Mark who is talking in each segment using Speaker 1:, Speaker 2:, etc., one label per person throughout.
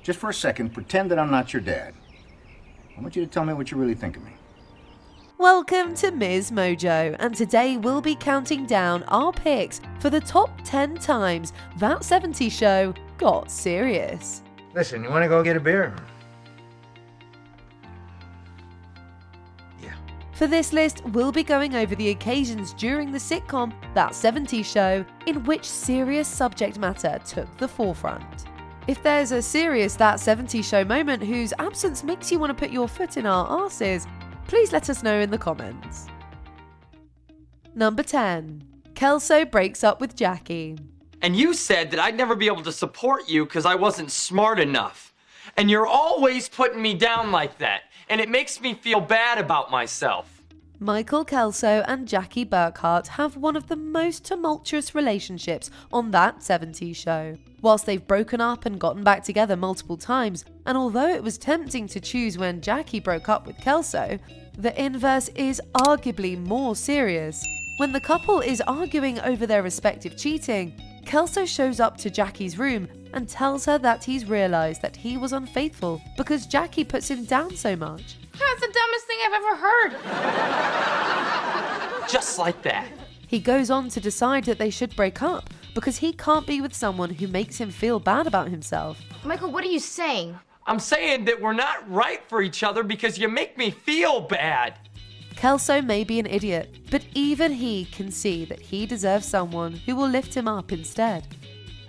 Speaker 1: just for a second, pretend that I'm not your dad. I want you to tell me what you really think of me.
Speaker 2: Welcome to MsMojo, and today we'll be counting down our picks for the top 10 times That 70s Show got serious.
Speaker 1: Listen, you want to go get a beer? Yeah.
Speaker 2: For this list, we'll be going over the occasions during the sitcom That 70s Show in which serious subject matter took the forefront. If there's a serious That 70s Show moment whose absence makes you want to put your foot in our arses, please let us know in the comments. Number 10. Kelso breaks up with Jackie.
Speaker 3: And you said that I'd never be able to support you because I wasn't smart enough. And you're always putting me down like that. And it makes me feel bad about myself.
Speaker 2: Michael Kelso and Jackie Burkhart have one of the most tumultuous relationships on That 70s Show. Whilst they've broken up and gotten back together multiple times, and although it was tempting to choose when Jackie broke up with Kelso, the inverse is arguably more serious. When the couple is arguing over their respective cheating, Kelso shows up to Jackie's room and tells her that he's realised that he was unfaithful because Jackie puts him down so much.
Speaker 4: That's the dumbest thing I've ever heard.
Speaker 3: Just like that.
Speaker 2: He goes on to decide that they should break up because he can't be with someone who makes him feel bad about himself.
Speaker 4: Michael, what are you saying?
Speaker 3: I'm saying that we're not right for each other because you make me feel bad.
Speaker 2: Kelso may be an idiot, but even he can see that he deserves someone who will lift him up instead.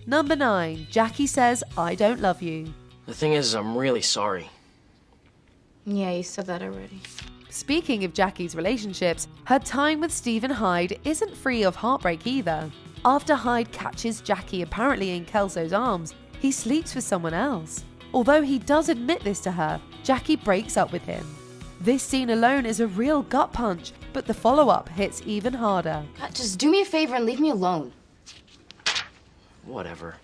Speaker 2: Number 9. Jackie says, "I don't love you."
Speaker 5: The thing is, I'm really sorry.
Speaker 4: Yeah, you said that already.
Speaker 2: Speaking of Jackie's relationships, her time with Stephen Hyde isn't free of heartbreak either. After Hyde catches Jackie apparently in Kelso's arms, he sleeps with someone else. Although he does admit this to her, Jackie breaks up with him. This scene alone is a real gut punch, but the follow-up hits even harder.
Speaker 4: God, just do me a favor and leave me alone.
Speaker 5: Whatever.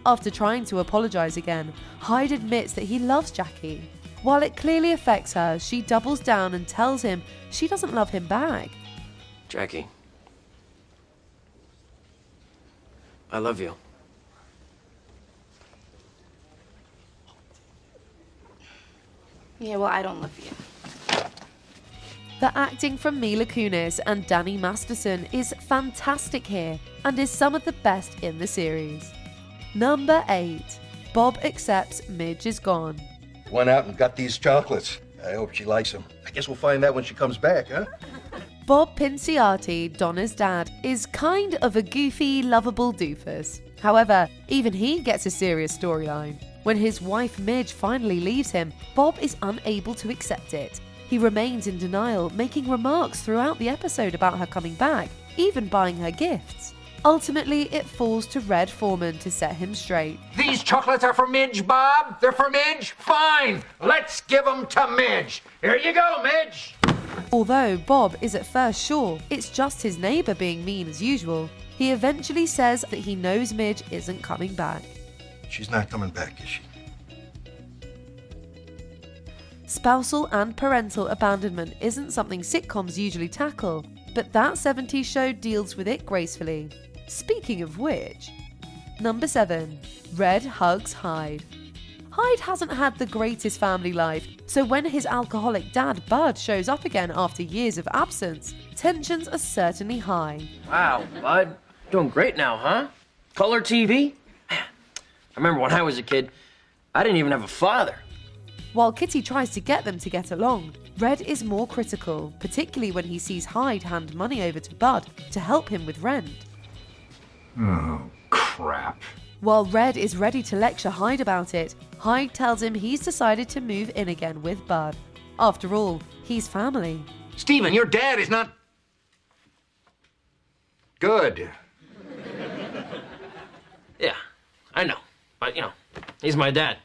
Speaker 2: After trying to apologize again, Hyde admits that he loves Jackie. While it clearly affects her, she doubles down and tells him she doesn't love him back.
Speaker 5: Jackie. I love you.
Speaker 4: Yeah, well, I don't love you.
Speaker 2: The acting from Mila Kunis and Danny Masterson is fantastic here and is some of the best in the series. Number 8. Bob accepts Midge is gone.
Speaker 6: Went out and got these chocolates. I hope she likes them. I guess we'll find out when she comes back, huh?
Speaker 2: Bob Pinciati, Donna's dad, is kind of a goofy, lovable doofus. However, even he gets a serious storyline. When his wife Midge finally leaves him, Bob is unable to accept it. He remains in denial, making remarks throughout the episode about her coming back, even buying her gifts. Ultimately, it falls to Red Foreman to set him straight.
Speaker 7: These chocolates are for Midge, Bob. They're for Midge? Fine. Let's give them to Midge. Here you go, Midge.
Speaker 2: Although Bob is at first sure it's just his neighbour being mean as usual, he eventually says that he knows Midge isn't coming back.
Speaker 6: She's not coming back, is she?
Speaker 2: Spousal and parental abandonment isn't something sitcoms usually tackle, but That 70s Show deals with it gracefully. Speaking of which, number 7. Red hugs Hyde. Hyde hasn't had the greatest family life, so when his alcoholic dad Bud shows up again after years of absence, tensions are certainly high.
Speaker 5: Wow, bud. Doing great now, huh? Color TV? I remember when I was a kid, I didn't even have a father.
Speaker 2: While Kitty tries to get them to get along, Red is more critical, particularly when he sees Hyde hand money over to Bud to help him with rent.
Speaker 1: Oh, crap.
Speaker 2: While Red is ready to lecture Hyde about it, Hyde tells him he's decided to move in again with Bud. After all, he's family.
Speaker 7: Stephen, your dad is not good.
Speaker 5: Yeah, I know. But, he's my dad.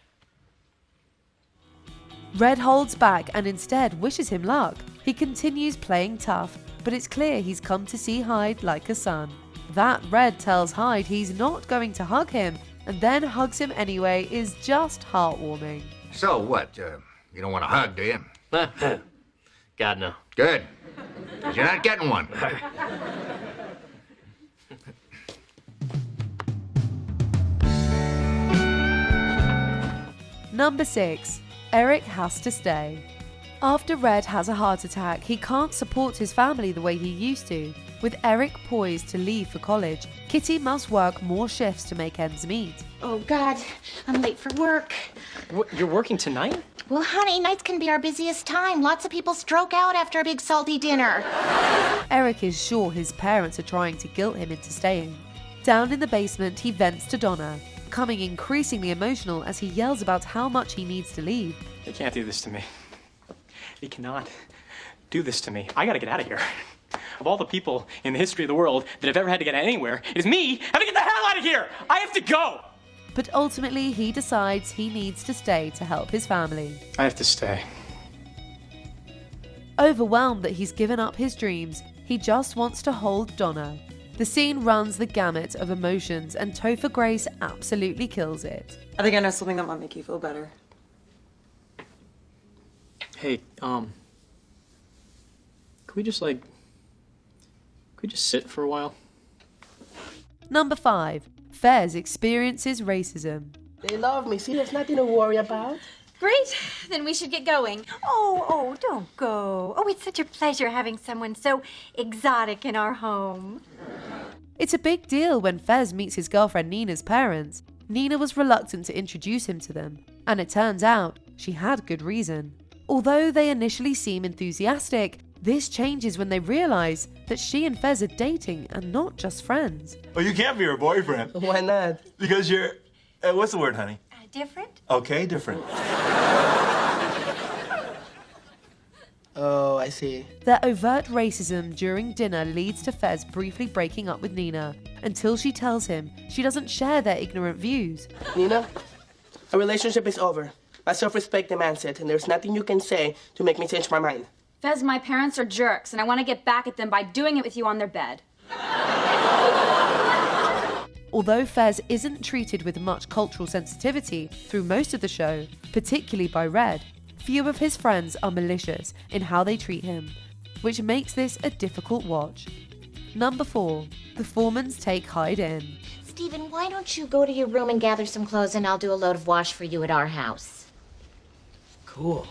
Speaker 2: Red holds back and instead wishes him luck. He continues playing tough, but it's clear he's come to see Hyde like a son. That Red tells Hyde he's not going to hug him, and then hugs him anyway is just heartwarming.
Speaker 7: So what? You don't want a hug, do you?
Speaker 5: God, no.
Speaker 7: Good. Because you're not getting one.
Speaker 2: Number 6. Eric has to stay. After Red has a heart attack, he can't support his family the way he used to. With Eric poised to leave for college, Kitty must work more shifts to make ends meet.
Speaker 8: Oh, God, I'm late for work.
Speaker 5: What, you're working tonight?
Speaker 8: Well, honey, nights can be our busiest time. Lots of people stroke out after a big salty dinner.
Speaker 2: Eric is sure his parents are trying to guilt him into staying. Down in the basement, he vents to Donna, becoming increasingly emotional as he yells about how much he needs to leave.
Speaker 9: They can't do this to me. They cannot do this to me. I gotta get out of here. Of all the people in the history of the world that have ever had to get anywhere, it is me having to get the hell out of here! I have to go!
Speaker 2: But ultimately, he decides he needs to stay to help his family.
Speaker 9: I have to stay.
Speaker 2: Overwhelmed that he's given up his dreams, he just wants to hold Donna. The scene runs the gamut of emotions and Topher Grace absolutely kills it.
Speaker 10: I think I know something that might make you feel better.
Speaker 9: Hey, can we just sit for a while?
Speaker 2: Number 5. Fez experiences racism.
Speaker 11: They love me. See, there's nothing to worry about.
Speaker 12: Great, then we should get going.
Speaker 13: Oh, don't go. Oh, it's such a pleasure having someone so exotic in our home.
Speaker 2: It's a big deal when Fez meets his girlfriend Nina's parents. Nina was reluctant to introduce him to them, and it turns out she had good reason. Although they initially seem enthusiastic, this changes when they realize that she and Fez are dating and not just friends.
Speaker 14: Oh, you can't be her boyfriend.
Speaker 11: Why not?
Speaker 14: Because you're, what's the word, honey?
Speaker 13: Different?
Speaker 14: Okay, different.
Speaker 11: Oh, I see.
Speaker 2: Their overt racism during dinner leads to Fez briefly breaking up with Nina, until she tells him she doesn't share their ignorant views.
Speaker 11: Nina, our relationship is over. My self-respect demands it, and there's nothing you can say to make me change my mind.
Speaker 12: Fez, my parents are jerks, and I want to get back at them by doing it with you on their bed.
Speaker 2: Although Fez isn't treated with much cultural sensitivity through most of the show, particularly by Red, few of his friends are malicious in how they treat him, which makes this a difficult watch. Number 4. The Foremans take Hyde in.
Speaker 8: Stephen, why don't you go to your room and gather some clothes and I'll do a load of wash for you at our house?
Speaker 11: Cool.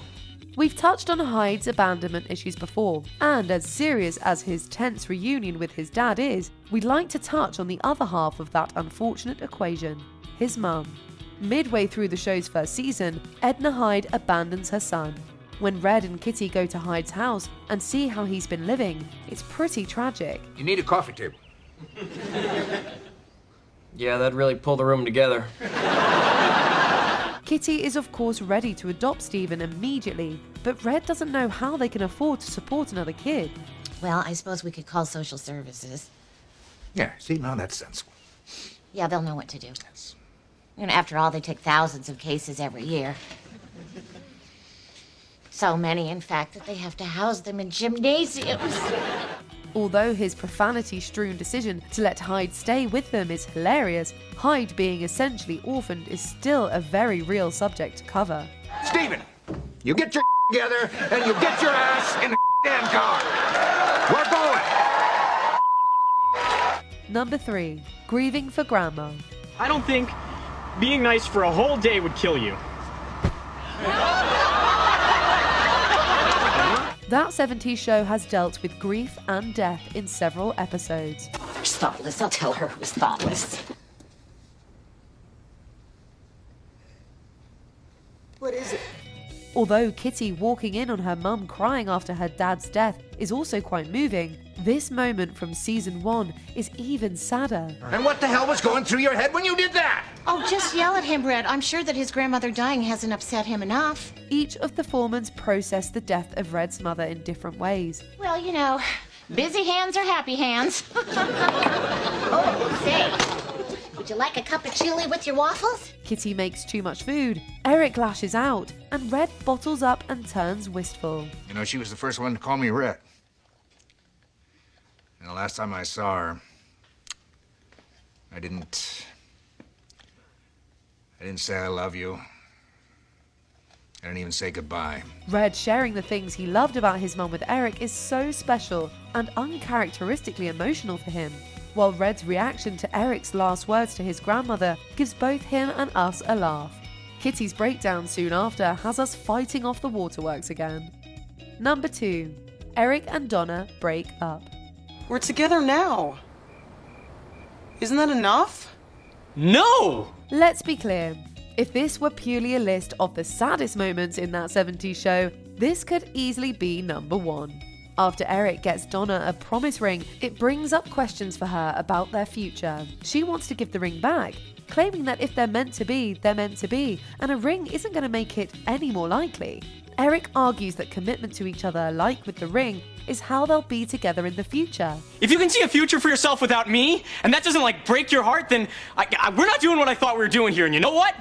Speaker 2: We've touched on Hyde's abandonment issues before, and as serious as his tense reunion with his dad is, we'd like to touch on the other half of that unfortunate equation, his mum. Midway through the show's first season, Edna Hyde abandons her son. When Red and Kitty go to Hyde's house and see how he's been living, it's pretty tragic.
Speaker 7: You need a coffee table.
Speaker 5: Yeah, that'd really pull the room together.
Speaker 2: Kitty is of course ready to adopt Stephen immediately, but Red doesn't know how they can afford to support another kid.
Speaker 8: Well, I suppose we could call social services.
Speaker 1: Yeah, see, now that's sensible.
Speaker 8: Yeah, they'll know what to do. Yes. And after all, they take thousands of cases every year. So many, in fact, that they have to house them in gymnasiums.
Speaker 2: Although his profanity-strewn decision to let Hyde stay with them is hilarious, Hyde being essentially orphaned is still a very real subject to cover.
Speaker 7: Stephen, you get your together and you get your ass in the damn car. We're going.
Speaker 2: Number 3. Grieving for Grandma.
Speaker 9: I don't think being nice for a whole day would kill you.
Speaker 2: That 70s show has dealt with grief and death in several episodes.
Speaker 8: There's thoughtless. I'll tell her it was thoughtless.
Speaker 11: What is it?
Speaker 2: Although Kitty walking in on her mum crying after her dad's death is also quite moving, this moment from season 1 is even sadder.
Speaker 7: And what the hell was going through your head when you did that?
Speaker 8: Oh, just yell at him, Red. I'm sure that his grandmother dying hasn't upset him enough.
Speaker 2: Each of the Foremans process the death of Red's mother in different ways.
Speaker 8: Well, you know, busy hands are happy hands. Oh, say, would you like a cup of chili with your waffles?
Speaker 2: Kitty makes too much food, Eric lashes out, and Red bottles up and turns wistful.
Speaker 1: You know, she was the first one to call me Red. And the last time I saw her, I didn't say I love you. I didn't even say goodbye.
Speaker 2: Red sharing the things he loved about his mum with Eric is so special and uncharacteristically emotional for him, while Red's reaction to Eric's last words to his grandmother gives both him and us a laugh. Kitty's breakdown soon after has us fighting off the waterworks again. Number 2. Eric and Donna break up.
Speaker 11: We're together now. Isn't that enough?
Speaker 9: No!
Speaker 2: Let's be clear. If this were purely a list of the saddest moments in that 70s show, this could easily be number 1. After Eric gets Donna a promise ring, it brings up questions for her about their future. She wants to give the ring back, claiming that if they're meant to be, they're meant to be, and a ring isn't going to make it any more likely. Eric argues that commitment to each other, like with the ring, is how they'll be together in the future.
Speaker 9: If you can see a future for yourself without me, and that doesn't break your heart, then we're not doing what I thought we were doing here, and you know what?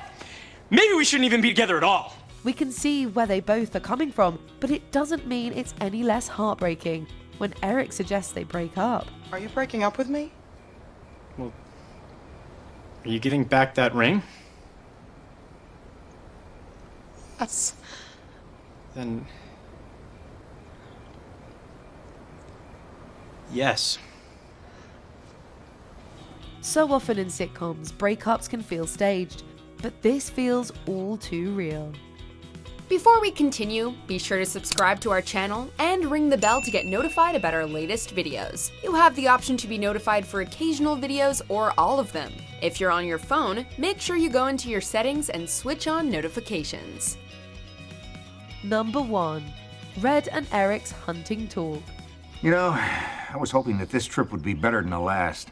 Speaker 9: Maybe we shouldn't even be together at all.
Speaker 2: We can see where they both are coming from, but it doesn't mean it's any less heartbreaking when Eric suggests they break up.
Speaker 11: Are you breaking up with me?
Speaker 9: Well, are you giving back that ring?
Speaker 11: Yes.
Speaker 9: Then... yes.
Speaker 2: So often in sitcoms, breakups can feel staged, but this feels all too real.
Speaker 15: Before we continue, be sure to subscribe to our channel and ring the bell to get notified about our latest videos. You have the option to be notified for occasional videos or all of them. If you're on your phone, make sure you go into your settings and switch on notifications.
Speaker 2: Number 1. Red and Eric's hunting talk.
Speaker 1: You know, I was hoping that this trip would be better than the last,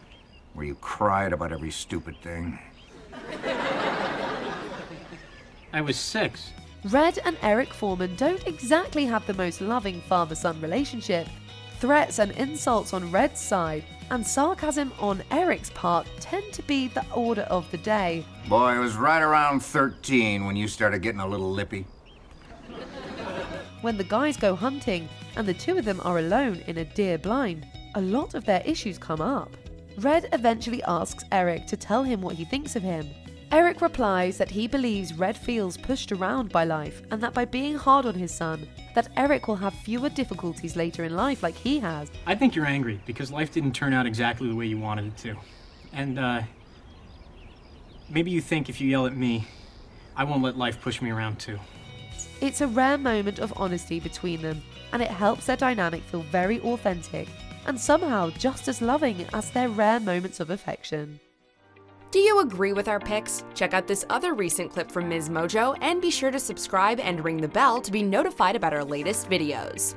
Speaker 1: where you cried about every stupid thing.
Speaker 9: I was 6.
Speaker 2: Red and Eric Foreman don't exactly have the most loving father-son relationship. Threats and insults on Red's side, and sarcasm on Eric's part tend to be the order of the day.
Speaker 1: Boy, it was right around 13 when you started getting a little lippy.
Speaker 2: When the guys go hunting, and the two of them are alone in a deer blind, a lot of their issues come up. Red eventually asks Eric to tell him what he thinks of him. Eric replies that he believes Red feels pushed around by life, and that by being hard on his son, that Eric will have fewer difficulties later in life like he has.
Speaker 9: I think you're angry because life didn't turn out exactly the way you wanted it to. And, maybe you think if you yell at me, I won't let life push me around too.
Speaker 2: It's a rare moment of honesty between them, and it helps their dynamic feel very authentic, and somehow just as loving as their rare moments of affection.
Speaker 15: Do you agree with our picks? Check out this other recent clip from MsMojo and be sure to subscribe and ring the bell to be notified about our latest videos.